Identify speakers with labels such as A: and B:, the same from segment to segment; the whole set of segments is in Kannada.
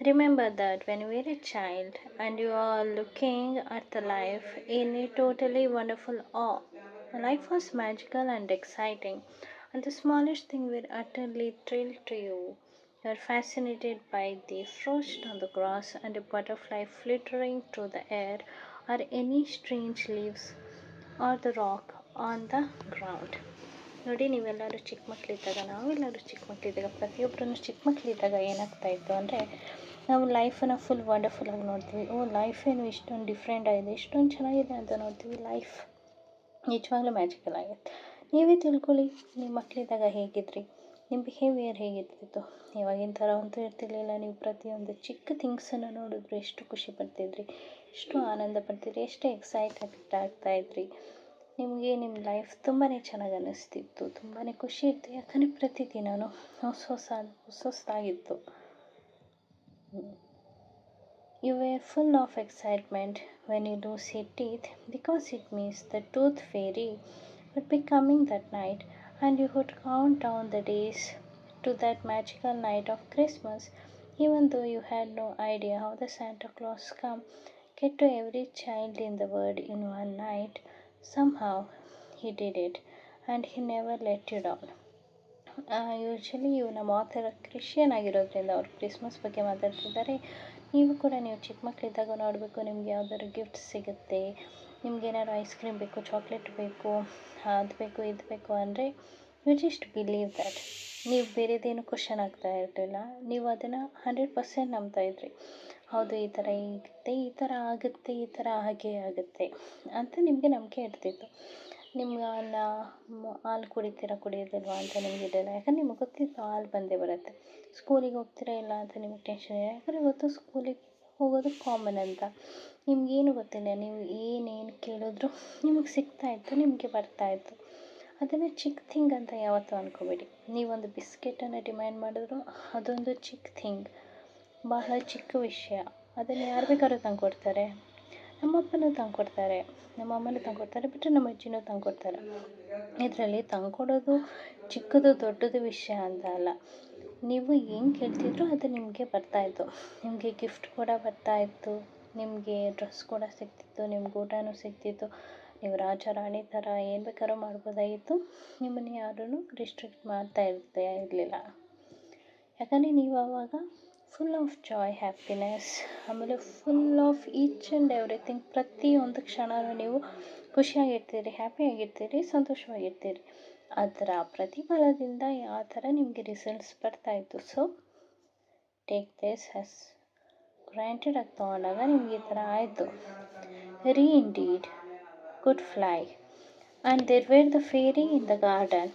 A: Remember that when you were a child and you are looking at the life in a totally wonderful awe. Life was magical and exciting, and the smallest thing were utterly thrilled to you. You are fascinated by the frost on the grass and a butterfly flittering through the air, or any strange leaves or the rock on the ground. ನೋಡಿ ನೀವೆಲ್ಲರೂ ಚಿಕ್ಕ ಮಕ್ಕಳಿದ್ದಾಗ ನಾವೆಲ್ಲರೂ ಚಿಕ್ಕ ಮಕ್ಕಳಿದ್ದಾಗ ಪ್ರತಿಯೊಬ್ಬರೂ ಚಿಕ್ಕ ಮಕ್ಕಳಿದ್ದಾಗ ಏನಾಗ್ತಾಯಿತ್ತು ಅಂದರೆ ನಾವು ಲೈಫನ್ನು ಫುಲ್ ವಂಡರ್ಫುಲ್ಲಾಗಿ ನೋಡ್ತೀವಿ. ಓ ಲೈಫ್ ಏನು ಇಷ್ಟೊಂದು ಡಿಫ್ರೆಂಟ್ ಆಗಿದೆ, ಇಷ್ಟೊಂದು ಚೆನ್ನಾಗಿದೆ ಅಂತ ನೋಡ್ತೀವಿ. ಲೈಫ್ ನಿಜವಾಗ್ಲೂ ಮ್ಯಾಜಿಕಲ್ ಆಗಿತ್ತು. ನೀವೇ ತಿಳ್ಕೊಳ್ಳಿ, ನೀವು ಮಕ್ಕಳಿದ್ದಾಗ ಹೇಗಿದ್ರಿ, ನಿಮ್ಮ ಬಿಹೇವಿಯರ್ ಹೇಗಿರ್ತಿತ್ತು. ಇವಾಗಿನ ಥರ ಅಂತೂ ಇರ್ತಿರ್ಲಿಲ್ಲ. ನೀವು ಪ್ರತಿಯೊಂದು ಚಿಕ್ಕ ಥಿಂಗ್ಸನ್ನು ನೋಡಿದ್ರು ಎಷ್ಟು ಖುಷಿ ಪಡ್ತಿದ್ರಿ, ಎಷ್ಟು ಆನಂದ ಪಡ್ತಿದ್ರಿ, ಎಷ್ಟು ಎಕ್ಸೈಟೆಡ್ ಆಗ್ತಾಯಿದ್ರಿ. ನಿಮಗೆ ನಿಮ್ಮ ಲೈಫ್ ತುಂಬಾ ಚೆನ್ನಾಗಿ ಅನ್ನಿಸ್ತಿತ್ತು, ತುಂಬಾ ಖುಷಿ ಇತ್ತು. ಯಾಕಂದರೆ ಪ್ರತಿದಿನವೂ ಹೊಸದಾಗಿತ್ತು. You were full of excitement when you lose your teeth because it means the tooth fairy would be coming that night, and you would count down the days to that magical night of Christmas, even though you had no idea how the Santa Claus come get to every child in the world in one night. Somehow he did it, and he never let you down. Usually ಇವು ನಮ್ಮ ಆಥರ್ ಕ್ರಿಶ್ಚಿಯನ್ ಆಗಿರೋದ್ರಿಂದ ಅವ್ರು ಕ್ರಿಸ್ಮಸ್ ಬಗ್ಗೆ ಮಾತಾಡ್ತಿದ್ದಾರೆ. ನೀವು ಕೂಡ ನೀವು ಚಿಕ್ಕ ಮಕ್ಕಳಿದ್ದಾಗ ನೋಡಬೇಕು, ನಿಮ್ಗೆ ಯಾವ್ದಾದ್ರು ಗಿಫ್ಟ್ ಸಿಗುತ್ತೆ, ನಿಮ್ಗೇನಾದ್ರು ಐಸ್ ಕ್ರೀಮ್ ಬೇಕು, ಚಾಕ್ಲೇಟ್ ಬೇಕು, ಅದು ಬೇಕು ಇದು ಬೇಕು ಅಂದರೆ ಯು ಜಸ್ಟ್ ಬಿಲೀವ್ ದ್ಯಾಟ್. ನೀವು ಬೇರೆದೇನು ಕ್ವಶನ್ ಆಗ್ತಾ ಇರಲಿಲ್ಲ, ನೀವು ಅದನ್ನು 100% ನಂಬ್ತಾಯಿದ್ರಿ. ಹೌದು ಈ ಥರ ಇರುತ್ತೆ, ಈ ಥರ ಆಗುತ್ತೆ, ಈ ಥರ ಹಾಗೆ ಆಗುತ್ತೆ ಅಂತ ನಿಮಗೆ ನಂಬಿಕೆ ಇರ್ತಿತ್ತು. ನಿಮ್ಗೆ ಹಾಲು ಕುಡಿಯೋದಿಲ್ವಾ ಅಂತ ನಿಮಗಿರಲಿಲ್ಲ. ಯಾಕಂದ್ರೆ ನಿಮಗೆ ಗೊತ್ತಿತ್ತು ಹಾಲು ಬಂದೇ ಬರುತ್ತೆ. ಸ್ಕೂಲಿಗೆ ಹೋಗ್ತೀರಾ ಇಲ್ಲ ಅಂತ ನಿಮಗೆ ಟೆನ್ಷನ್ ಇಲ್ಲ, ಯಾಕಂದರೆ ಇವತ್ತು ಸ್ಕೂಲಿಗೆ ಹೋಗೋದು ಕಾಮನ್ ಅಂತ. ನಿಮಗೇನು ಗೊತ್ತಿಲ್ಲ, ನೀವು ಏನೇನು ಕೇಳಿದ್ರು ನಿಮಗೆ ಸಿಗ್ತಾಯಿತ್ತು, ನಿಮಗೆ ಬರ್ತಾಯಿತ್ತು. ಅದನ್ನು ಚಿಕ್ಕ ಥಿಂಗ್ ಅಂತ ಯಾವತ್ತೂ ಅಂದ್ಕೋಬೇಡಿ. ನೀವೊಂದು ಬಿಸ್ಕೆಟನ್ನು ಡಿಮ್ಯಾಂಡ್ ಮಾಡಿದ್ರು ಅದೊಂದು ಚಿಕ್ಕ ಥಿಂಗ್, ಬಹಳ ಚಿಕ್ಕ ವಿಷಯ. ಅದನ್ನು ಯಾರು ಬೇಕಾದ್ರೂ ತಂದುಕೊಡ್ತಾರೆ. ನಮ್ಮಪ್ಪನೂ ತಂದುಕೊಡ್ತಾರೆ, ನಮ್ಮಮ್ಮನೂ ತಂದುಕೊಡ್ತಾರೆ, ಬಿಟ್ಟರೆ ನಮ್ಮ ಅಜ್ಜಿನೂ ತಂದುಕೊಡ್ತಾರೆ. ಇದರಲ್ಲಿ ತಂದುಕೊಡೋದು ಚಿಕ್ಕದು ದೊಡ್ಡದು ವಿಷಯ ಅಂತ ಅಲ್ಲ. ನೀವು ಏನು ಕೇಳ್ತಿದ್ರೋ ಅದು ನಿಮಗೆ ಬರ್ತಾಯಿತ್ತು. ನಿಮಗೆ ಗಿಫ್ಟ್ ಕೂಡ ಬರ್ತಾಯಿತ್ತು, ನಿಮಗೆ ಡ್ರೆಸ್ ಕೂಡ ಸಿಗ್ತಿತ್ತು, ನಿಮ್ಗೆ ಊಟನೂ ಸಿಗ್ತಿತ್ತು. ನೀವು ರಾಜ ರಾಣಿ ಥರ ಏನು ಬೇಕಾದ್ರೂ ಮಾಡ್ಬೋದಾಗಿತ್ತು. ನಿಮ್ಮನ್ನು ಯಾರೂ ರಿಸ್ಟ್ರಿಕ್ಟ್ ಮಾಡ್ತಾ ಇರಲಿಲ್ಲ. ಯಾಕಂದರೆ ನೀವು ಆವಾಗ ಫುಲ್ ಆಫ್ ಜಾಯ್, ಹ್ಯಾಪಿನೆಸ್, ಆಮೇಲೆ full of each and everything. ಪ್ರತಿಯೊಂದು ಕ್ಷಣವೂ ನೀವು ಖುಷಿಯಾಗಿರ್ತೀರಿ, ಹ್ಯಾಪಿಯಾಗಿರ್ತೀರಿ, ಸಂತೋಷವಾಗಿರ್ತೀರಿ. ಅದರ ಪ್ರತಿಫಲದಿಂದ ಆ ಥರ ನಿಮಗೆ ರಿಸಲ್ಟ್ಸ್ ಬರ್ತಾಯಿತ್ತು. So take this as granted ಆಗಿ ತೊಗೊಂಡಾಗ ನಿಮ್ಗೆ ಈ ಥರ ಆಯಿತು. ರೀ indeed could fly, and there were the fairy in the garden.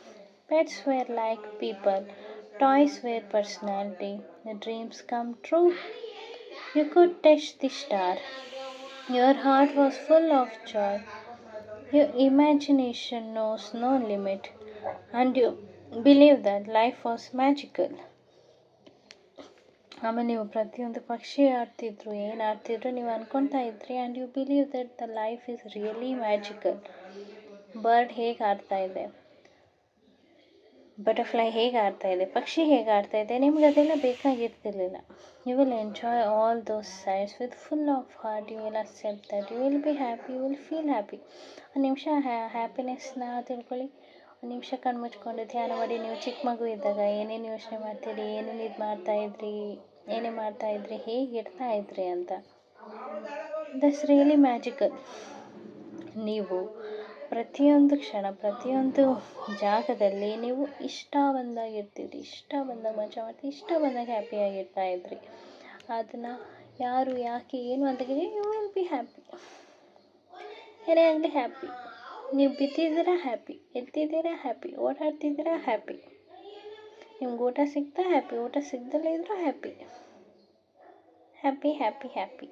A: Pets were like people, toys were personality, the dreams come true. You could touch the star. Your heart was full of joy. Your imagination knows no limit, and you believed that life was magical. ಆಮೇಲೆ ನೀವು ಪ್ರತಿಯೊಂದು ಪಕ್ಷಿ ಆಡ್ತಿದ್ರು, ಏನು ಆಡ್ತಿದ್ರು ನೀವು ಅಂದ್ಕೊತಾ ಇದ್ರಿ, and you believe that the life is really magical. Bird ಹೇಗೆ ಆಡ್ತಾಯಿದೆ, ಬಟರ್ಫ್ಲೈ ಹೇಗೆ ಆಡ್ತಾಯಿದೆ, ಪಕ್ಷಿ ಹೇಗೆ ಆಡ್ತಾಯಿದೆ, ನಿಮ್ಗೆ ಅದೆಲ್ಲ ಬೇಕಾಗಿರ್ತಿರ್ಲಿಲ್ಲ. You will enjoy all those sides with full of heart. You will accept that, you will be happy, you will feel happy. ಒಂದು ನಿಮಿಷ ಹ್ಯಾಪಿನೆಸ್ನ ತಿಳ್ಕೊಳ್ಳಿ. ಒಂದು ನಿಮಿಷ ಕಣ್ಮುಚ್ಕೊಂಡು ಧ್ಯಾನ ಮಾಡಿ. ನೀವು ಚಿಕ್ಕ ಮಗು ಇದ್ದಾಗ ಏನೇನು ಯೋಚನೆ ಮಾಡ್ತೀರಿ, ಏನೇನು ಇದು ಮಾಡ್ತಾಯಿದ್ರಿ, ಏನೇ ಮಾಡ್ತಾಯಿದ್ರಿ, ಹೇಗೆ ಇರ್ತಾಯಿದ್ರಿ ಅಂತ. That's really magical. ನೀವು ಪ್ರತಿಯೊಂದು ಕ್ಷಣ, ಪ್ರತಿಯೊಂದು ಜಾಗದಲ್ಲಿ ನೀವು ಇಷ್ಟ ಬಂದಾಗ ಇರ್ತಿದ್ರಿ, ಇಷ್ಟ ಬಂದಾಗ ಮಜಾ ಮಾಡ್ತೀವಿ, ಇಷ್ಟ ಬಂದಾಗ ಹ್ಯಾಪಿಯಾಗಿರ್ತಾಯಿದ್ರಿ. ಅದನ್ನು ಯಾರು ಯಾಕೆ ಏನು ಅಂದಾಗೆ ಯು ವಿಲ್ ಬಿ ಹ್ಯಾಪಿ. ಏನೇ ಆಗಲಿ ಹ್ಯಾಪಿ. ನೀವು ಬಿದ್ದಿದ್ದೀರಾ ಹ್ಯಾಪಿ, ಎದ್ದಿದ್ದೀರಾ ಹ್ಯಾಪಿ, ಓಡಾಡ್ತಿದ್ದೀರಾ ಹ್ಯಾಪಿ. ನಿಮ್ಗೆ ಊಟ ಸಿಗ್ತಾ ಹ್ಯಾಪಿ, ಊಟ ಸಿಗ್ದಲೇ ಇದ್ರೂ ಹ್ಯಾಪಿ. Happy happy happy.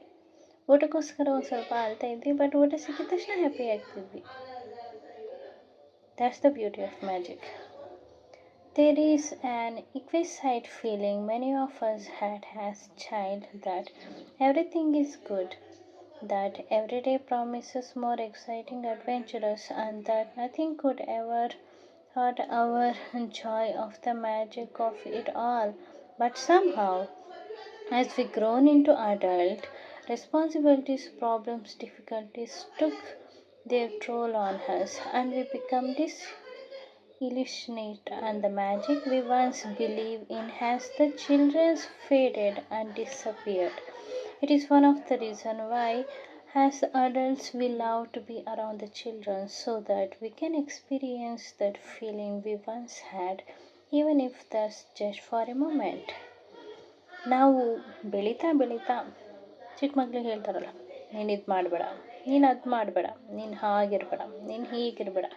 A: ಊಟಕ್ಕೋಸ್ಕರ ಒಂದು ಸ್ವಲ್ಪ ಅಳ್ತಾ ಇದ್ವಿ, ಬಟ್ ಊಟ ಸಿಕ್ಕಿದ ತಕ್ಷಣ ಹ್ಯಾಪಿ ಆಗ್ತಿದ್ವಿ. That's the beauty of magic. There is an exquisite feeling many of us had as child that everything is good, that every day promises more exciting adventures, and that nothing could ever hurt our joy of the magic of it all. But somehow As we grown into adult, responsibilities, problems, difficulties took their toll on us, and we become disillusionate, and the magic we once believed in has the children's faded and disappeared. It is one of the reasons why, as adults, we love to be around the children so that we can experience that feeling we once had, even if that's just for a moment. ನಾವು ಬೆಳೀತಾ ಬೆಳೀತಾ ಚಿಕ್ಕ ಮಕ್ಳಿಗೆ ಹೇಳ್ತಾರಲ್ಲ, ನೀನು ಇದು ಮಾಡಬೇಡ, ನೀನು ಅದು ಮಾಡಬೇಡ, ನೀನು ಹಾಗಿರಬೇಡ, ನೀನು ಹೀಗಿರಬೇಡ,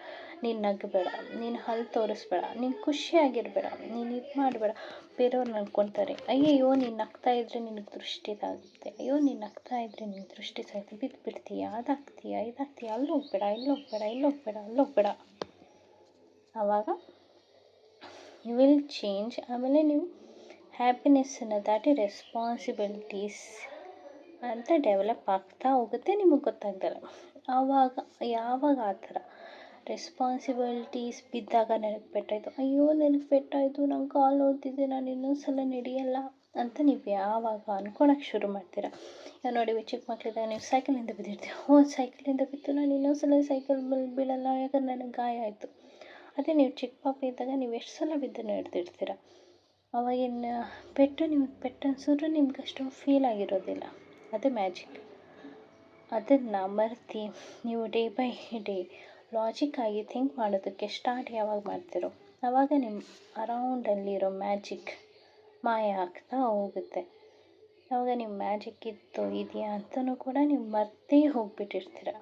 A: ನೀನು ನಗಬೇಡ, ನೀನು ಹಲ್ಲು ತೋರಿಸ್ಬೇಡ, ನೀನು ಖುಷಿಯಾಗಿರಬೇಡ, ನೀನು ಇದು ಮಾಡಬೇಡ. ಬೇರೆಯವ್ರು ಅನ್ಕೊತಾರೆ, ಅಯ್ಯಯ್ಯೋ ನೀನು ನಗ್ತಾ ಇದ್ದರೆ ನಿನಗೆ ದೃಷ್ಟಿ ತಾಗುತ್ತೆ, ಅಯ್ಯೋ ನೀನು ನಗ್ತಾ ಇದ್ದರೆ ನಿನಗೆ ದೃಷ್ಟಿ ಸಾಯ್ತು, ಬಿದ್ದು ಬಿಡ್ತೀಯ, ಅದಾಗ್ತೀಯ, ಇದಾಗ್ತೀಯ, ಅಲ್ಲಿ ಹೋಗ್ಬೇಡ, ಇಲ್ಲಿ ಹೋಗ್ಬೇಡ, ಇಲ್ಲಿ ಹೋಗ್ಬೇಡ, ಅಲ್ಲಿ ಹೋಗ್ಬೇಡ. ಆವಾಗ ಯು ವಿಲ್ ಚೇಂಜ್. ಆಮೇಲೆ ನೀವು ಹ್ಯಾಪಿನೆಸ್ಸನ್ನು ದಾಟಿ ರೆಸ್ಪಾನ್ಸಿಬಿಲಿಟೀಸ್ ಅಂತ ಡೆವಲಪ್ ಆಗ್ತಾ ಹೋಗುತ್ತೆ ನಿಮಗೆ ಗೊತ್ತಾಗ್ದಲ್ಲ. ಆವಾಗ ಯಾವಾಗ ಆ ಥರ ರೆಸ್ಪಾನ್ಸಿಬಿಲಿಟೀಸ್ ಬಿದ್ದಾಗ ನನಗೆ ಪೆಟ್ಟಾಯಿತು, ಅಯ್ಯೋ ನನಗೆ ಪೆಟ್ಟಾಯಿತು, ನಂಗೆ ಕಾಲು ನೋವ್ತಿದೆ, ನಾನು ಇನ್ನೊಂದು ಸಲ ನಡೆಯಲ್ಲ ಅಂತ ನೀವು ಯಾವಾಗ ಅಂದ್ಕೊಳಕ್ಕೆ ಶುರು ಮಾಡ್ತೀರ. ಇವಾಗ ನೋಡಿ, ಚಿಕ್ಕ ಮಕ್ಕಳಿದ್ದಾಗ ನೀವು ಸೈಕಲಿಂದ ಬಿದ್ದಿರ್ತೀವಿ, ಸೈಕಲಿಂದ ಬಿದ್ದು ನಾನು ಇನ್ನೊಂದು ಸಲ ಸೈಕಲ್ ಬೀಳಲ್ಲ, ಯಾಕಂದ್ರೆ ನನಗೆ ಗಾಯ ಆಯಿತು. ಅದೇ ನೀವು ಚಿಕ್ಕ ಪಾಪ ಇದ್ದಾಗ ನೀವು ಎಷ್ಟು ಸಲ ಬಿದ್ದು ಹಿಡ್ದಿರ್ತೀರ. ಅವಾಗಿನ ಪೆಟ್ಟು ನಿಮ್ಗೆ ಪೆಟ್ಟು ಅನ್ಸಿದ್ರು ನಿಮ್ಗೆ ಅಷ್ಟೊಂದು ಫೀಲ್ ಆಗಿರೋದಿಲ್ಲ. ಅದು ಮ್ಯಾಜಿಕ್. ಅದನ್ನು ಮರೆತು ನೀವು ಡೇ ಬೈ ಡೇ ಲಾಜಿಕ್ಕಾಗಿ ಥಿಂಕ್ ಮಾಡೋದಕ್ಕೆ ಸ್ಟಾರ್ಟ್ ಯಾವಾಗ ಮಾಡ್ತೀರೋ ಆವಾಗ ನಿಮ್ಮ ಅರೌಂಡಲ್ಲಿರೋ ಮ್ಯಾಜಿಕ್ ಮಾಯ ಆಗ್ತಾ ಹೋಗುತ್ತೆ. ಆವಾಗ ನಿಮ್ಮ ಮ್ಯಾಜಿಕ್ ಇತ್ತು ಇದೆಯಾ ಅಂತಲೂ ಕೂಡ ನೀವು ಮರ್ತೇ ಹೋಗಿಬಿಟ್ಟಿರ್ತೀರ.